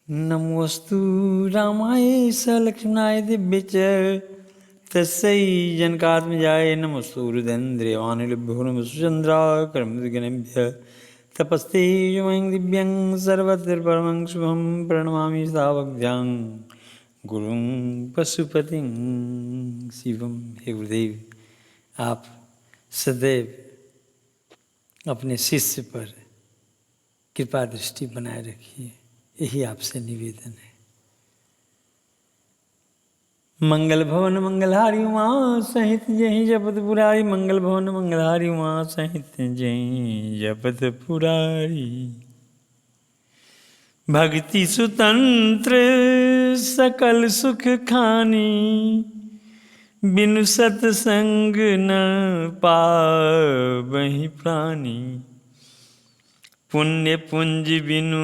नमोस्तु रामाय सलक्ष्मणाय दिव्य तस्यै जनकात्मजाय नमोस्तु रुद्रेन्द्रियवाणिभ्यो नमस्तु चन्द्राकर्मगणेभ्यः तपस्ते युवं दिव्यं सर्वत्र परमं शुभं प्रणमामि तावभ्यां गुरुं पशुपतिं शिवं। हे गुरुदेव, आप सदैव अपने शिष्य पर कृपा दृष्टि बनाए रखिए, यही आपसे निवेदन है। मंगल भवन मंगलहारी उमा सहित जय जपत पुरारी, मंगल भवन मंगलहारी उमा सहित जय जपत पुरारी। भक्ति सुतंत्र सकल सुख खानी, बिनु सतसंग न पावहि प्राणी। पुण्य पुंज बिनु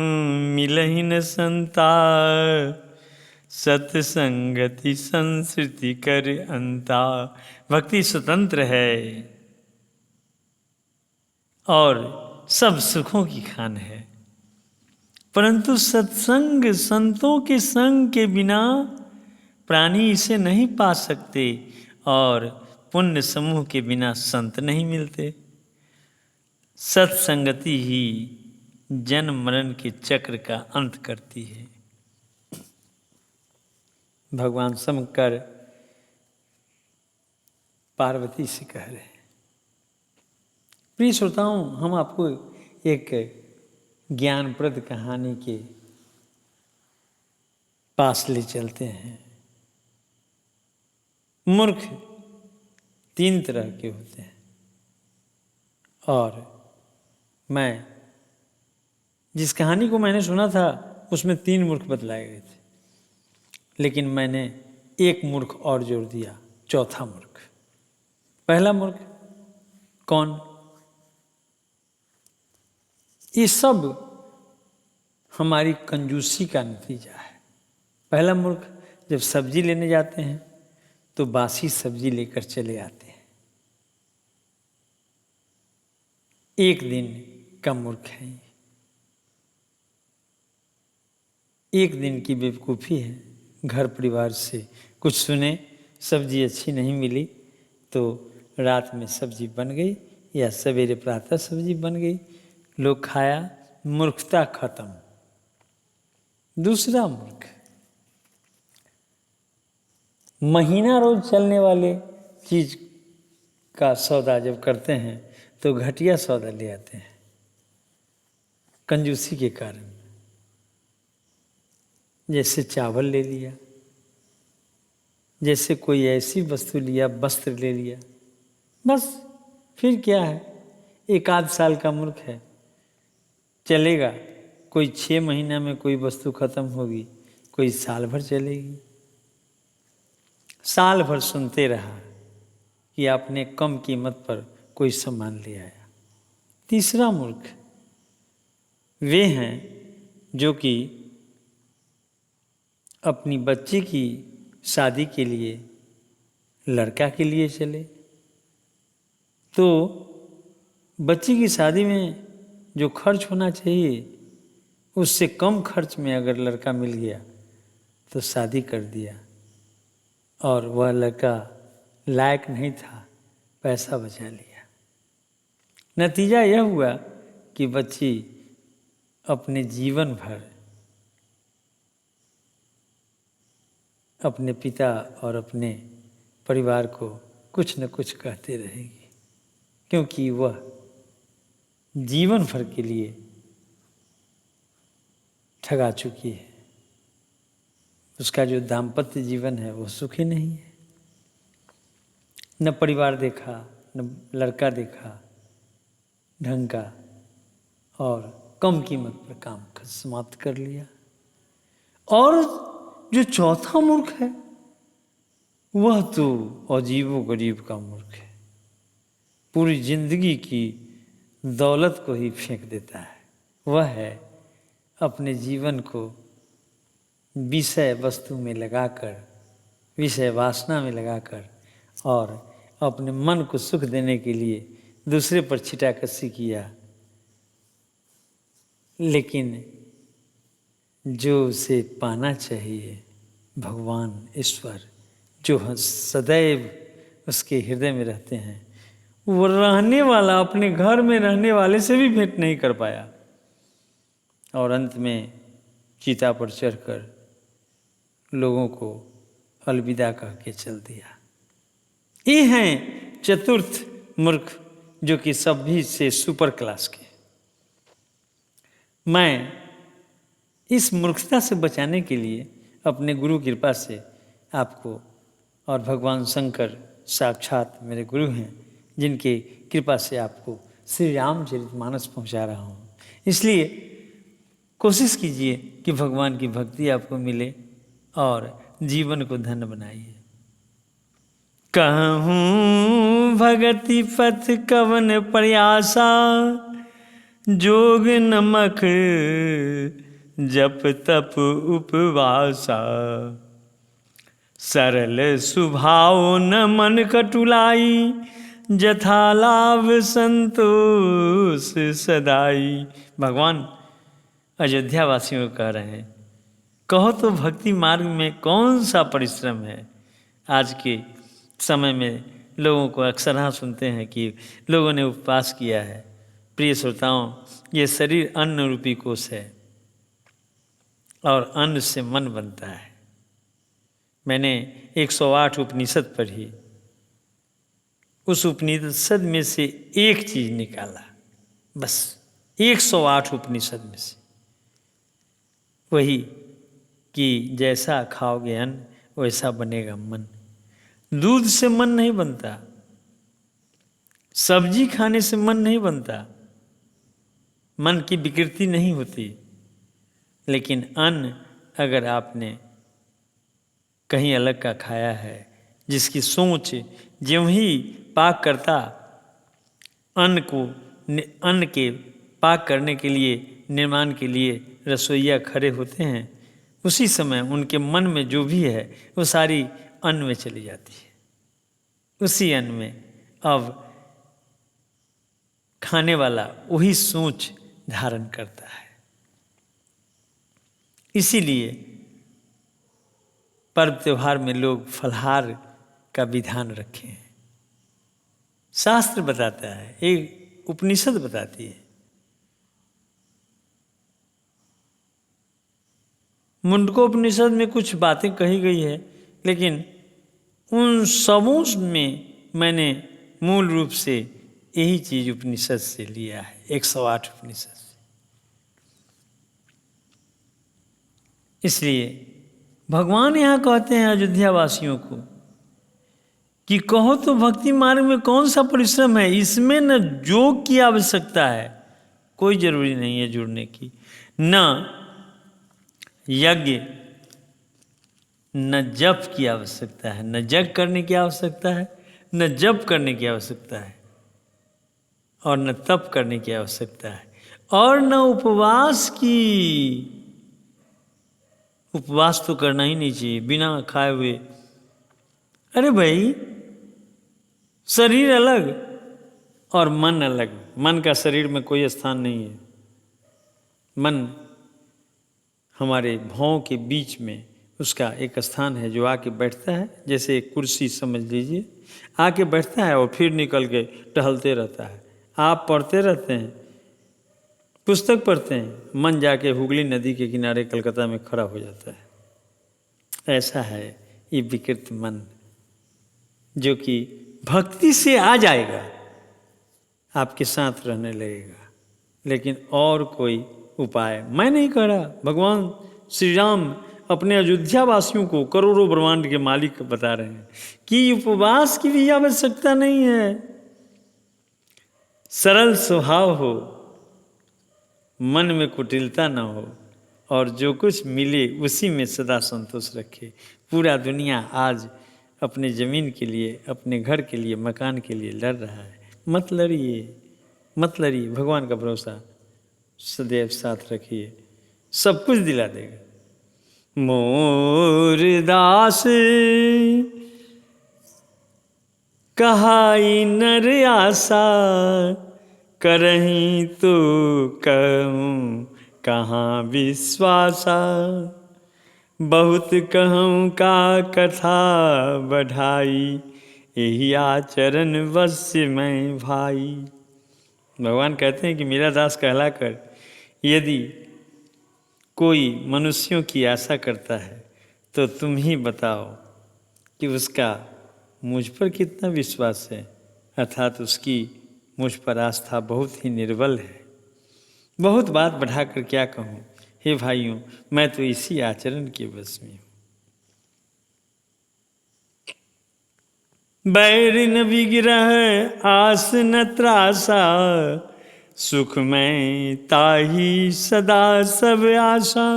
मिलहि न संता, सत्संगति संस्कृति कर अंता। भक्ति स्वतंत्र है और सब सुखों की खान है, परंतु सत्संग संतों के संग के बिना प्राणी इसे नहीं पा सकते, और पुण्य समूह के बिना संत नहीं मिलते। सत्संगति ही जन्म मरण के चक्र का अंत करती है। भगवान शंकर पार्वती से कह रहे हैं। प्रिय श्रोताओं, हम आपको एक ज्ञानप्रद कहानी के पास ले चलते हैं। मूर्ख तीन तरह के होते हैं, और मैं जिस कहानी को मैंने सुना था उसमें 3 मूर्ख बतलाए गए थे, लेकिन मैंने एक मूर्ख और जोड़ दिया, चौथा मूर्ख। पहला मूर्ख कौन? ये सब हमारी कंजूसी का नतीजा है। पहला मूर्ख जब सब्जी लेने जाते हैं तो बासी सब्जी लेकर चले आते हैं। एक दिन का मूर्ख है, एक दिन की बेवकूफ़ी है। घर परिवार से कुछ सुने, सब्जी अच्छी नहीं मिली तो रात में सब्जी बन गई या सवेरे प्रातः सब्जी बन गई, लोग खाया, मूर्खता खत्म। दूसरा मूर्ख, महीना रोज चलने वाले चीज का सौदा जब करते हैं तो घटिया सौदा ले आते हैं कंजूसी के कारण। जैसे चावल ले लिया, जैसे कोई ऐसी वस्तु लिया, वस्त्र ले लिया, बस फिर क्या है, 1 आध साल का मूर्ख है, चलेगा। कोई 6 महीना में कोई वस्तु खत्म होगी, कोई साल भर चलेगी। साल भर सुनते रहा कि आपने कम कीमत पर कोई सामान ले आया। तीसरा मूर्ख वे हैं जो कि अपनी बच्ची की शादी के लिए लड़का के लिए चले, तो बच्ची की शादी में जो खर्च होना चाहिए उससे कम खर्च में अगर लड़का मिल गया तो शादी कर दिया, और वह लड़का लायक नहीं था, पैसा बचा लिया। नतीजा यह हुआ कि बच्ची अपने जीवन भर अपने पिता और अपने परिवार को कुछ न कुछ कहते रहेगी, क्योंकि वह जीवन भर के लिए ठगा चुकी है। उसका जो दाम्पत्य जीवन है वो सुखी नहीं है। न परिवार देखा, न लड़का देखा ढंग का, और कम कीमत पर काम समाप्त कर लिया। और जो चौथा मूर्ख है वह तो अजीबो गरीब का मूर्ख है, पूरी जिंदगी की दौलत को ही फेंक देता है। वह है अपने जीवन को विषय वस्तु में लगाकर, विषय वासना में लगाकर, और अपने मन को सुख देने के लिए दूसरे पर छिटाकशी किया, लेकिन जो उसे पाना चाहिए, भगवान ईश्वर जो सदैव उसके हृदय में रहते हैं, वो रहने वाला अपने घर में रहने वाले से भी भेंट नहीं कर पाया और अंत में चिता पर चढ़कर लोगों को अलविदा कह के चल दिया। ये हैं चतुर्थ मूर्ख जो कि सभी से सुपर क्लास के। मैं इस मूर्खता से बचाने के लिए अपने गुरु कृपा से आपको और भगवान शंकर साक्षात मेरे गुरु हैं, जिनके कृपा से आपको श्री रामचरितमानस पहुंचा रहा हूं। इसलिए कोशिश कीजिए कि भगवान की भक्ति आपको मिले और जीवन को धन्य बनाइए। कहूँ भगति पथ कवन प्रयासा, जोग नमक जप तप उपवासा। सरल सुभाव न मन कटुलाई, जथा लाभ संतोष सदाई। भगवान अयोध्या वासियों को कह रहे हैं, कहो तो भक्ति मार्ग में कौन सा परिश्रम है। आज के समय में लोगों को अक्सर हाँ सुनते हैं कि लोगों ने उपवास किया है। प्रिय श्रोताओं, ये शरीर अन्न रूपी कोष है और अन्न से मन बनता है। मैंने 108 उपनिषद पढ़ी, उस उपनिषद में से एक चीज निकाला, बस 108 उपनिषद में से, वही कि जैसा खाओगे अन्न वैसा बनेगा मन। दूध से मन नहीं बनता, सब्जी खाने से मन नहीं बनता, मन की विकृति नहीं होती। लेकिन अन्न अगर आपने कहीं अलग का खाया है, जिसकी सोच ज्यों ही पाक करता अन्न के पाक करने के लिए, निर्माण के लिए रसोइया खड़े होते हैं, उसी समय उनके मन में जो भी है वो सारी अन्न में चली जाती है। उसी अन्न में अब खाने वाला वही सोच धारण करता है। इसीलिए पर्व त्योहार में लोग फलहार का विधान रखे हैं। शास्त्र बताता है, एक उपनिषद बताती है। मुंडकोपनिषद में कुछ बातें कही गई है, लेकिन उन सबों में मैंने मूल रूप से यही चीज उपनिषद से लिया है, 108 उपनिषद से। इसलिए भगवान यहाँ कहते हैं अयोध्या वासियों को कि कहो तो भक्ति मार्ग में कौन सा परिश्रम है, इसमें न योग की आवश्यकता है, कोई जरूरी नहीं है जुड़ने की, न यज्ञ न जप की आवश्यकता है, न जग करने की आवश्यकता है, न जप करने की आवश्यकता है, और न तप करने की आवश्यकता है, और न उपवास की। उपवास तो करना ही नहीं चाहिए बिना खाए हुए। अरे भाई, शरीर अलग और मन अलग, मन का शरीर में कोई स्थान नहीं है। मन हमारे भौं के बीच में उसका एक स्थान है जो आके बैठता है, जैसे एक कुर्सी समझ लीजिए, आके बैठता है और फिर निकल के टहलते रहता है। आप पढ़ते रहते हैं, पुस्तक पढ़ते हैं, मन जाके हुगली नदी के किनारे कलकत्ता में खड़ा हो जाता है। ऐसा है ये विकृत मन, जो कि भक्ति से आ जाएगा, आपके साथ रहने लगेगा। लेकिन और कोई उपाय मैं नहीं कह रहा। भगवान श्री राम अपने अयोध्या वासियों को, करोड़ों ब्रह्मांड के मालिक बता रहे हैं कि उपवास की भी आवश्यकता नहीं है। सरल स्वभाव हो, मन में कुटिलता ना हो, और जो कुछ मिले उसी में सदा संतोष रखे। पूरा दुनिया आज अपने ज़मीन के लिए, अपने घर के लिए, मकान के लिए लड़ रहा है। मत लड़िए, मत लड़िए, भगवान का भरोसा सदैव साथ रखिए, सब कुछ दिला देगा। मोर दास कहाई नर आशा, करहीं तो कहूँ कहाँ विश्वासा, बहुत कहूँ का कथा बढ़ाई, यही आचरण वश्य में भाई। भगवान कहते हैं कि मेरा दास कहलाकर यदि कोई मनुष्यों की आशा करता है तो तुम ही बताओ कि उसका मुझ पर कितना विश्वास है, अर्थात उसकी मुझ पर आस्था बहुत ही निर्बल है। बहुत बात बढ़ाकर क्या कहूँ, हे भाइयों, मैं तो इसी आचरण के वश में हूँ। बैर न विग्रह आस न त्रासा, सुख में ताही सदा सब आशा,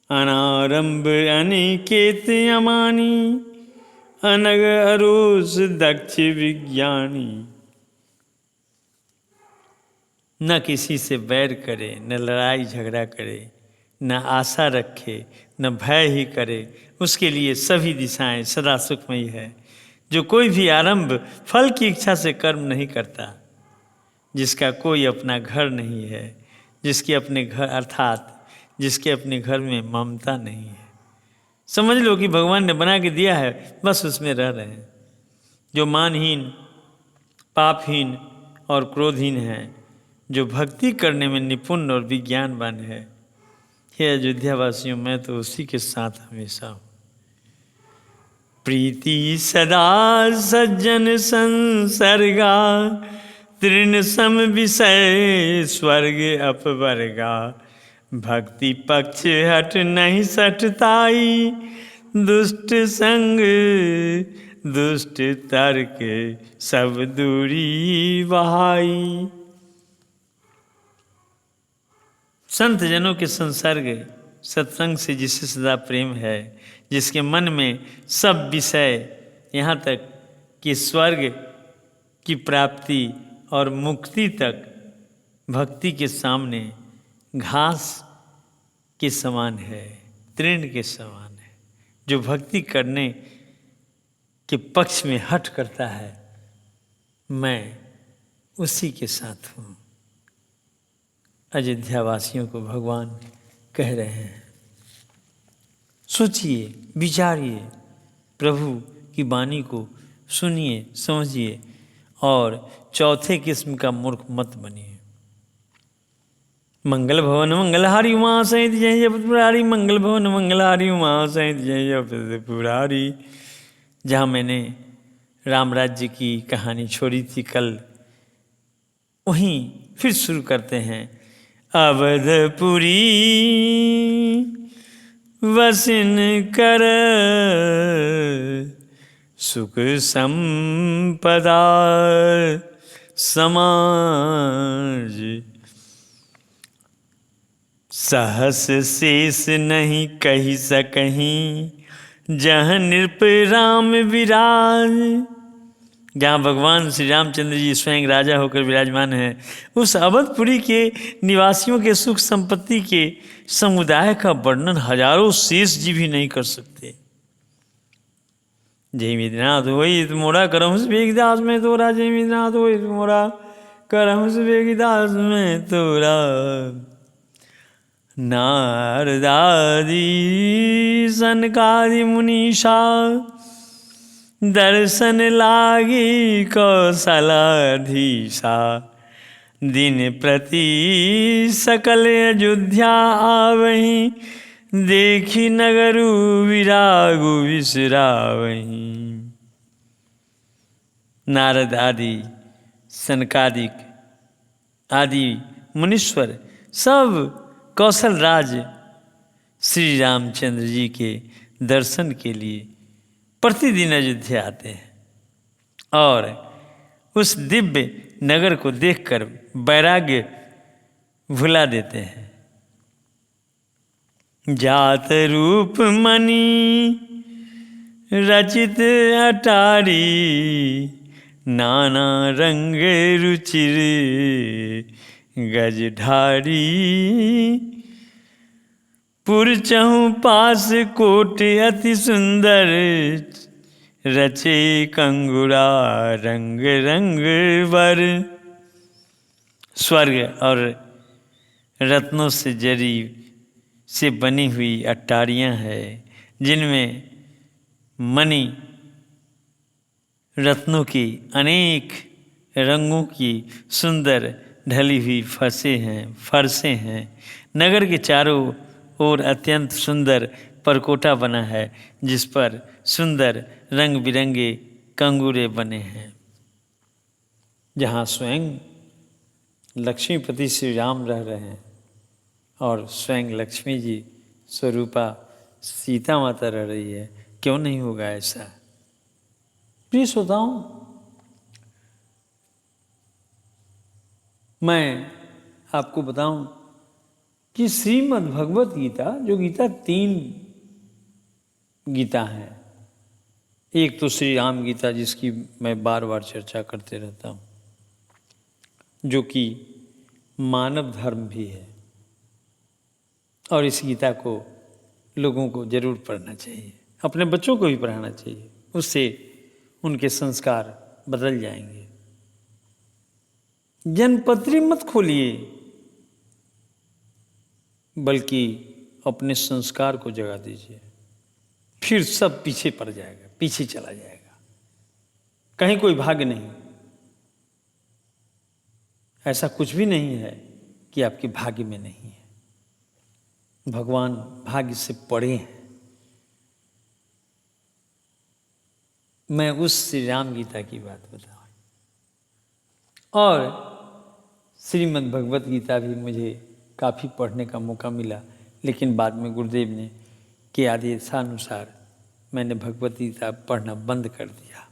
अनारंभ अनिकेत अमानी, अनग अरोस दक्ष विज्ञानी। न किसी से बैर करे, न लड़ाई झगड़ा करे, न आशा रखे, न भय ही करे, उसके लिए सभी दिशाएं सदा सुखमयी है। जो कोई भी आरंभ फल की इच्छा से कर्म नहीं करता, जिसका कोई अपना घर नहीं है, जिसके अपने घर अर्थात जिसके अपने घर में ममता नहीं है, समझ लो कि भगवान ने बना के दिया है, बस उसमें रह रहे हैं। जो मानहीन, पापहीन और क्रोधहीन है, जो भक्ति करने में निपुण और विज्ञानवान है, हे अयोध्यावासियों, मैं तो उसी के साथ हमेशा हूँ। प्रीति सदा सज्जन संसर्गा, तृण सम विषय स्वर्ग अपवर्गा, भक्ति पक्ष हट नहीं सठताई, दुष्ट संग दुष्ट तर्क सब दूरी बहाई। संत जनों के संसर्ग, सत्संग से जिसे सदा प्रेम है, जिसके मन में सब विषय यहाँ तक कि स्वर्ग की प्राप्ति और मुक्ति तक भक्ति के सामने घास के समान है, तृण के समान है। जो भक्ति करने के पक्ष में हट करता है, मैं उसी के साथ हूँ। अयोध्यावासियों को भगवान कह रहे हैं, सोचिए, विचारिए, प्रभु की वाणी को सुनिए, समझिए और चौथे किस्म का मूर्ख मत बनिए। मंगल भवन मंगलहारी उमा सहित जय जय पुरारी, मंगल भवन मंगलहारी उमा सहित जय जय पुरारी। जहाँ मैंने राम राज्य की कहानी छोड़ी थी कल, वहीं फिर शुरू करते हैं। अवधपुरी वसिन कर, सुख संपदा समाज, सहस शेष नहीं कही सकहीं, जहाँ नृप राम विराज। जहाँ भगवान श्री रामचंद्र जी स्वयं राजा होकर विराजमान हैं, उस अवधपुरी के निवासियों के सुख संपत्ति के समुदाय का वर्णन हजारों शेष जी भी नहीं कर सकते। जय मित्रनाथ होई मोरा करहंस वेगदास में तोरा, जय मित्रनाथ होई मोरा करहंस वेगदास में तोरा। नारदादि सनकादि मुनीषा, दर्शन लागी कौशलाधीशा, दिन प्रति सकल अयोध्या आवहीं, देखी नगरु विरागु विसरावहीं। नारद आदि सनकादिक आदि मुनीश्वर सब कौशल राज श्री रामचंद्र जी के दर्शन के लिए प्रतिदिन अयोध्या आते हैं और उस दिव्य नगर को देखकर वैराग्य भुला देते हैं। जात रूप मणि रचित अटारी, नाना रंग रुचिर गजधारी, पुर चहु पास कोट अति सुंदर, रचे कंगुरा रंग रंग वर। स्वर्ग और रत्नों से जरी से बनी हुई अट्टारियां हैं, जिनमें मणि रत्नों की अनेक रंगों की सुंदर ढली हुई फरसें हैं। नगर के चारों ओर अत्यंत सुंदर परकोटा बना है, जिस पर सुंदर रंग बिरंगे कंगूरे बने हैं। जहाँ स्वयं लक्ष्मीपति श्री राम रह रहे हैं और स्वयं लक्ष्मी जी स्वरूपा सीता माता रह रही है, क्यों नहीं होगा ऐसा? प्रिय श्रोताओं, मैं आपको बताऊं कि श्रीमद् भगवत गीता, जो गीता 3 गीता है, एक तो श्री राम गीता जिसकी मैं बार बार चर्चा करते रहता हूँ, जो कि मानव धर्म भी है, और इस गीता को लोगों को जरूर पढ़ना चाहिए, अपने बच्चों को भी पढ़ाना चाहिए, उससे उनके संस्कार बदल जाएंगे। जनपत्री मत खोलिए, बल्कि अपने संस्कार को जगा दीजिए, फिर सब पीछे पड़ जाएगा, पीछे चला जाएगा, कहीं कोई भाग्य नहीं। ऐसा कुछ भी नहीं है कि आपके भाग्य में नहीं है। भगवान भाग्य से पड़े हैं। मैं उस श्री राम गीता की बात बताऊं, और श्रीमद् भगवत गीता भी मुझे काफ़ी पढ़ने का मौका मिला, लेकिन बाद में गुरुदेव ने के आदेशानुसार मैंने भगवत गीता पढ़ना बंद कर दिया,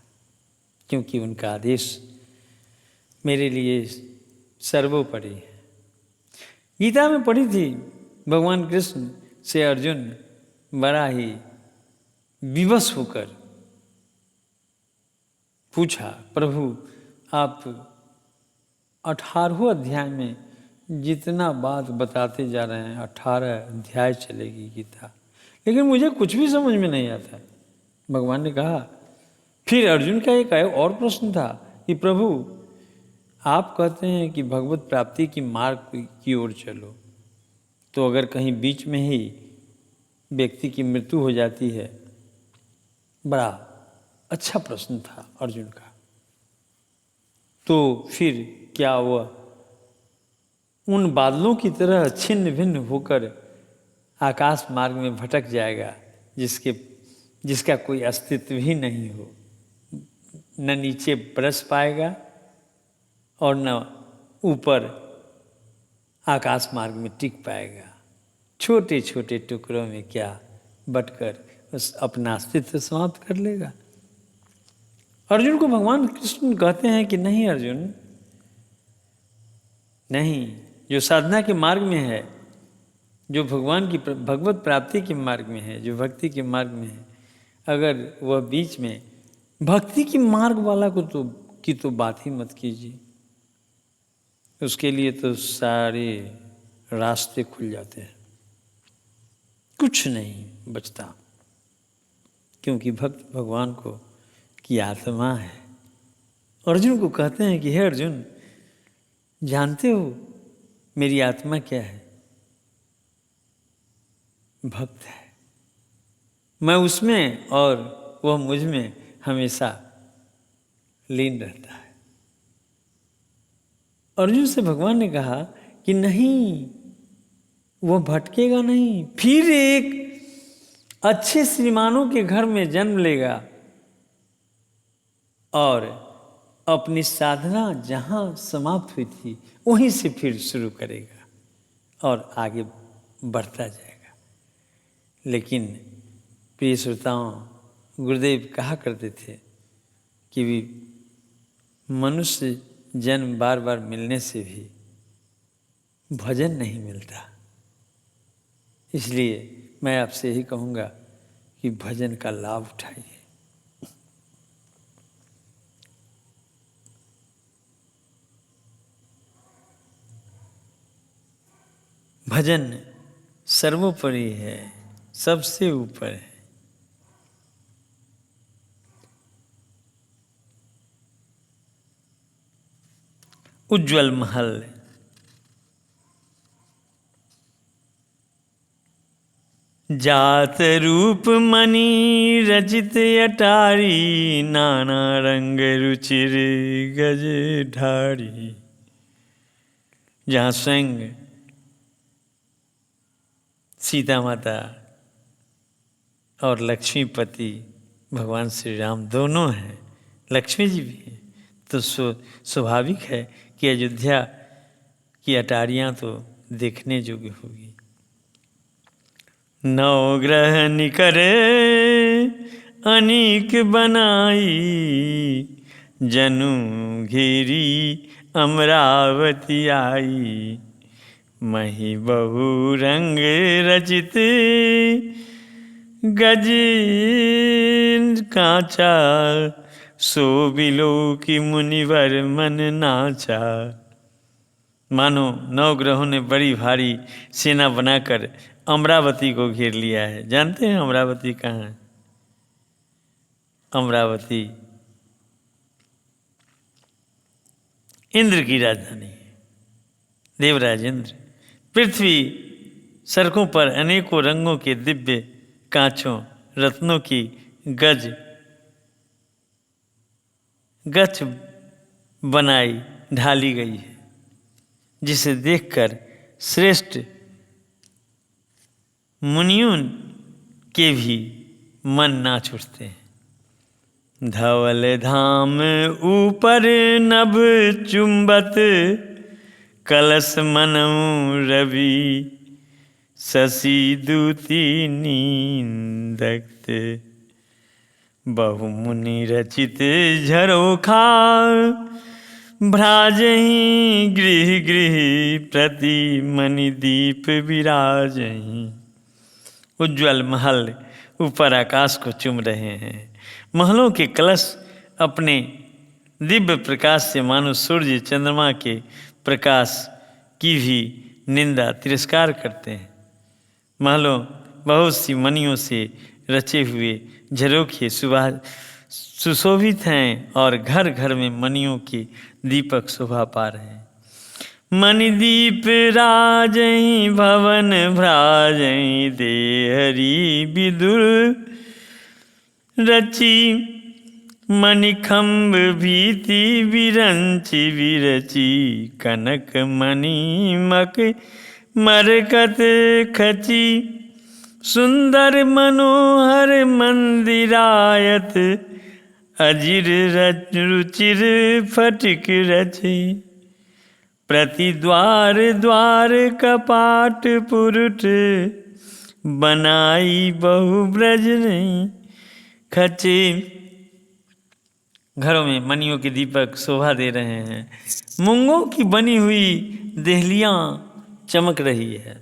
क्योंकि उनका आदेश मेरे लिए सर्वोपरि है। गीता में पढ़ी थी, भगवान कृष्ण से अर्जुन बड़ा ही विवश होकर पूछा, प्रभु आप 18वें अध्याय में जितना बात बताते जा रहे हैं, 18 अध्याय चलेगी गीता, लेकिन मुझे कुछ भी समझ में नहीं आता। भगवान ने कहा, फिर अर्जुन का एक और प्रश्न था कि प्रभु आप कहते हैं कि भगवत प्राप्ति की मार्ग की ओर चलो, तो अगर कहीं बीच में ही व्यक्ति की मृत्यु हो जाती है? बड़ा अच्छा प्रश्न था अर्जुन का। तो फिर क्या वह उन बादलों की तरह छिन्न भिन्न होकर आकाश मार्ग में भटक जाएगा, जिसका कोई अस्तित्व ही नहीं हो, न नीचे बरस पाएगा और न ऊपर आकाश मार्ग में टिक पाएगा, छोटे छोटे टुकड़ों में क्या बटकर उस अपना अस्तित्व समाप्त कर लेगा? अर्जुन को भगवान कृष्ण कहते हैं कि नहीं अर्जुन, नहीं, जो साधना के मार्ग में है, जो भगवान की भगवत प्राप्ति के मार्ग में है, जो भक्ति के मार्ग में है, अगर वह बीच में भक्ति की मार्ग वाला की तो बात ही मत कीजिए, उसके लिए तो सारे रास्ते खुल जाते हैं, कुछ नहीं बचता, क्योंकि भक्त भगवान को की आत्मा है। अर्जुन को कहते हैं कि हे अर्जुन, जानते हो मेरी आत्मा क्या है? भक्त है, मैं उसमें और वह मुझ में हमेशा लीन रहता है। अर्जुन से भगवान ने कहा कि नहीं, वह भटकेगा नहीं, फिर एक अच्छे श्रीमानों के घर में जन्म लेगा और अपनी साधना जहाँ समाप्त हुई थी वहीं से फिर शुरू करेगा और आगे बढ़ता जाएगा। लेकिन प्रिय श्रोताओं, गुरुदेव कहा करते थे कि भी मनुष्य जन्म बार बार मिलने से भी भजन नहीं मिलता, इसलिए मैं आपसे यही कहूँगा कि भजन का लाभ उठाइए। भजन सर्वोपरि है, सबसे ऊपर है। उज्जवल महल जात रूप मणि रचित अटारी, नाना रंग रुचिर गज ढारी। जहाँ स्वयं सीता माता और लक्ष्मीपति भगवान श्री राम दोनों हैं, लक्ष्मी जी भी हैं, तो स्वाभाविक है कि अयोध्या की अटारियाँ तो देखने योग्य होगी। नवग्रह निकरे अनेक बनाई, जनु घेरी अमरावती आई। मही बहु रंग रचित गज कांचा, सो बिलो की मुनिवर मन नाचा। मानो नवग्रहों ने बड़ी भारी सेना बनाकर अमरावती को घेर लिया है। जानते हैं अमरावती कहाँ है? अमरावती इंद्र की राजधानी है, देवराज इंद्र। पृथ्वी सड़कों पर अनेकों रंगों के दिव्य कांचों, रत्नों की गच बनाई ढाली गई है, जिसे देखकर श्रेष्ठ मुनियों के भी मन नाच उठते हैं। धवल धाम ऊपर नभ चुंबत, कलश मनऊ रवि शशि दूती नींदक्त। बहुमुनि रचित झरोखा, भ्राजहीं गृह गृह प्रति मणिदीप विराजहीं। उज्ज्वल महल ऊपर आकाश को चूम रहे हैं। महलों के कलश अपने दिव्य प्रकाश से मानो सूर्य चंद्रमा के प्रकाश की भी निंदा तिरस्कार करते हैं। महलों बहुत सी मणियों से रचे हुए झरोखे सुशोभित हैं और घर घर में मणियों के दीपक शोभा पा रहे हैं। मणिदीप राजहीं भवन भ्राजहीं, देहरी विदुर रची। मणिखंभ भीति विरंचि विरची, कनक मणिमक मरकत खची। सुंदर मनोहर मंदिरायत, अजिर रुचिर फटिक रचे। प्रति द्वार द्वार कपाट पुरुट, बनाई बहु ब्रज नहीं खचे। घरों में मणियों के दीपक शोभा दे रहे हैं। मूंगों की बनी हुई देहलियां चमक रही है।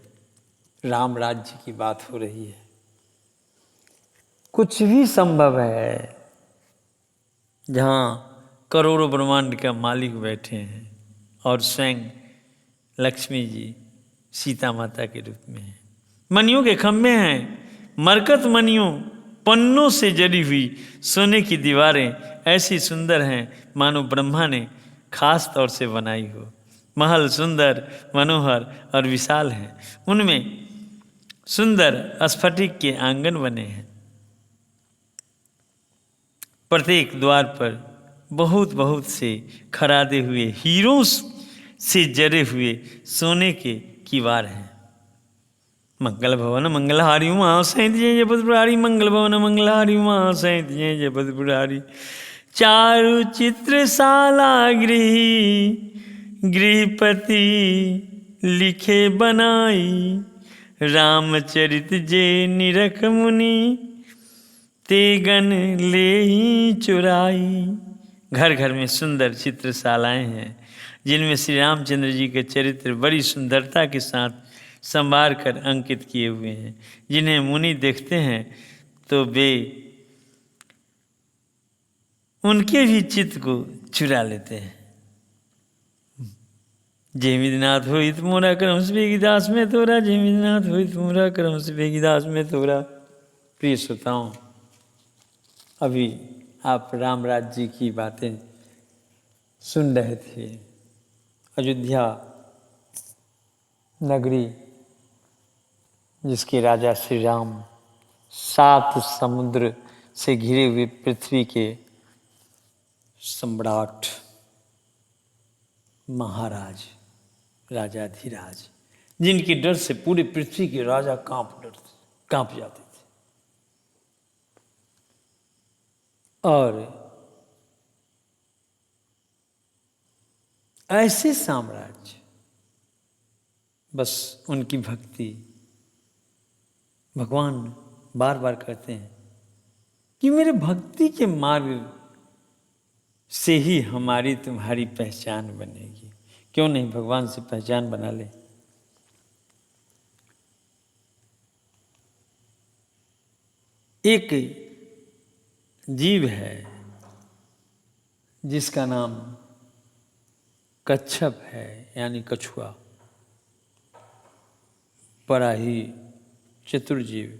राम राज्य की बात हो रही है। कुछ भी संभव है जहाँ करोड़ों ब्रह्मांड का मालिक बैठे हैं और स्वयं लक्ष्मी जी सीता माता के रूप में हैं। मणियों के खंभे हैं, मरकत मणियों पन्नों से जड़ी हुई सोने की दीवारें ऐसी सुंदर हैं मानो ब्रह्मा ने खास तौर से बनाई हो। महल सुंदर, मनोहर और विशाल हैं। उनमें सुंदर स्फटिक के आंगन बने हैं। प्रत्येक द्वार पर बहुत बहुत से खरादे हुए हीरों से जड़े हुए सोने के किवाड़ हैं। मंगल भवन मंगलहारी उमा सैंत जय जय पदपुरारी, मंगल भवन मंगलहारी उमा सैंत जय जय पदपुरारी। चारु चित्रशाला गृहपति लिखे बनाई, रामचरित जे निरख मुनि तेगन ले ही चुराई। घर घर में सुंदर चित्रशालाएं हैं जिनमें श्री रामचंद्र जी के चरित्र बड़ी सुंदरता के साथ संवार कर अंकित किए हुए हैं, जिन्हें मुनि देखते हैं तो वे उनके भी चित्त को चुरा लेते हैं। जय मिदनाथ होइत मोरा करम से बेगीदास में तोरा, जय मिदनाथ होइत मोरा करम से बेगीदास में तोरा। प्रिय श्रोताओं, अभी आप राम राज्य जी की बातें सुन रहे थे। अयोध्या नगरी जिसके राजा श्री राम 7 समुद्र से घिरे हुए पृथ्वी के सम्राट महाराज राजाधिराज, जिनके डर से पूरे पृथ्वी के राजा कांप जाते थे। और ऐसे साम्राज्य, बस उनकी भक्ति, भगवान बार बार कहते हैं कि मेरे भक्ति के मार्ग से ही हमारी तुम्हारी पहचान बनेगी। क्यों नहीं भगवान से पहचान बना ले। एक जीव है जिसका नाम कच्छप है, यानी कछुआ। बड़ा ही चतुर जीव,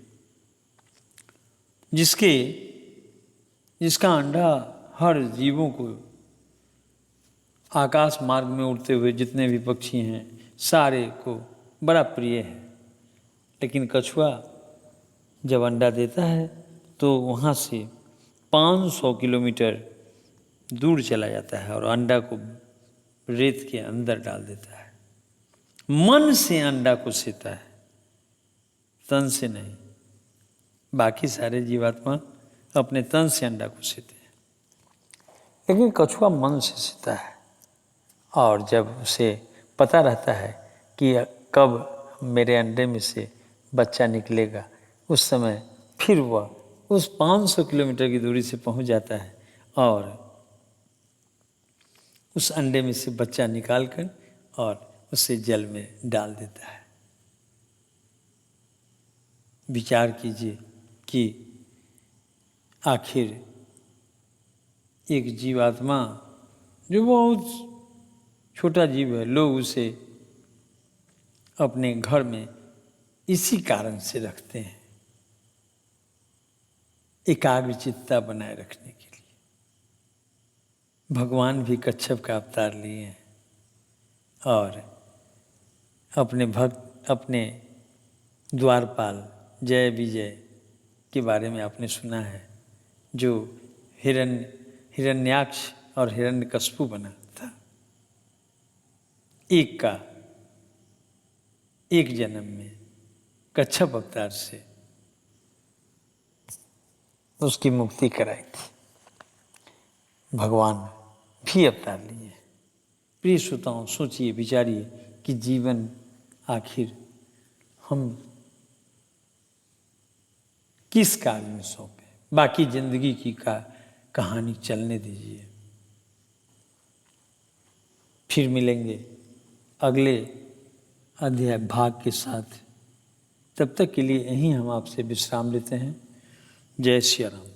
जिसका अंडा हर जीवों को, आकाश मार्ग में उड़ते हुए जितने भी पक्षी हैं सारे को बड़ा प्रिय है। लेकिन कछुआ जब अंडा देता है तो वहाँ से 500 किलोमीटर दूर चला जाता है और अंडा को रेत के अंदर डाल देता है। मन से अंडा को सेता है, तन से नहीं। बाकी सारे जीवात्मा अपने तन से अंडा को सेते हैं, लेकिन कछुआ मन से सेता है। और जब उसे पता रहता है कि कब मेरे अंडे में से बच्चा निकलेगा, उस समय फिर वह उस 500 किलोमीटर की दूरी से पहुंच जाता है और उस अंडे में से बच्चा निकालकर और उसे जल में डाल देता है। विचार कीजिए कि आखिर एक जीवात्मा जो बहुत छोटा जीव है, लोग उसे अपने घर में इसी कारण से रखते हैं, एकाग्रचित्ता बनाए रखने के लिए। भगवान भी कच्छप का अवतार लिए हैं और अपने द्वारपाल जय विजय के बारे में आपने सुना है, जो हिरण्याक्ष और हिरण्यकश्यप बना था। एक जन्म में कच्छप अवतार से उसकी मुक्ति कराई थी। भगवान भी अवतार लिए। प्रिय श्रोताओं, सोचिए विचारिए कि जीवन आखिर हम किस कार्य में सौंपे। बाकी जिंदगी की कहानी चलने दीजिए। फिर मिलेंगे अगले अध्याय भाग के साथ। तब तक के लिए यहीं हम आपसे विश्राम लेते हैं। जय श्री राम।